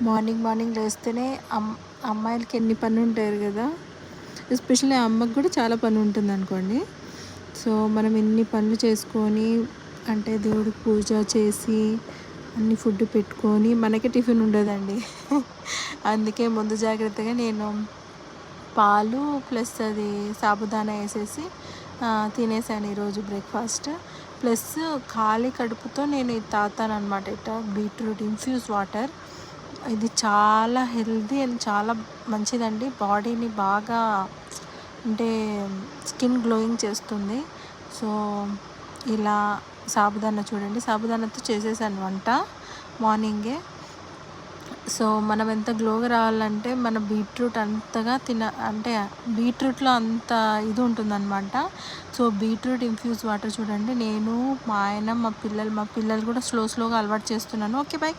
Morning morning లేస్తేనే అమ్మాయిలకి ఎన్ని పనులు ఉంటాయి కదా. ఎస్పెషల్లీ అమ్మకి కూడా చాలా పని ఉంటుంది అనుకోండి. సో మనం ఎన్ని పనులు చేసుకొని అంటే దేవుడికి పూజ చేసి అన్ని ఫుడ్ పెట్టుకొని మనకి టిఫిన్ ఉండదండి. అందుకే ముందు జాగ్రత్తగా నేను పాలు ప్లస్ అది సాబుదానా వేసేసి తినేసాను ఈరోజు బ్రేక్ఫాస్ట్. ప్లస్ ఖాళీ కడుపుతో నేను ఇది తాగుతాను అనమాట. ఇట్లా బీట్రూట్ ఇన్ఫ్యూజ్ వాటర్. ఇది చాలా హెల్తీ అండ్ చాలా మంచిదండి. బాడీని బాగా అంటే స్కిన్ గ్లోయింగ్ చేస్తుంది. సో ఇలా సాబుదానా చూడండి, సాబుదానాతో చేసేసాను వంట మార్నింగే. సో మనం ఎంత గ్లోగా రావాలంటే మన బీట్రూట్ అంతగా అంటే బీట్రూట్లో అంత ఇది ఉంటుందన్నమాట. సో బీట్రూట్ ఇన్ఫ్యూజ్ వాటర్ చూడండి, నేను మా ఆయన మా పిల్లలు కూడా స్లోగా అలవాటు చేస్తున్నాను. Okay, bye.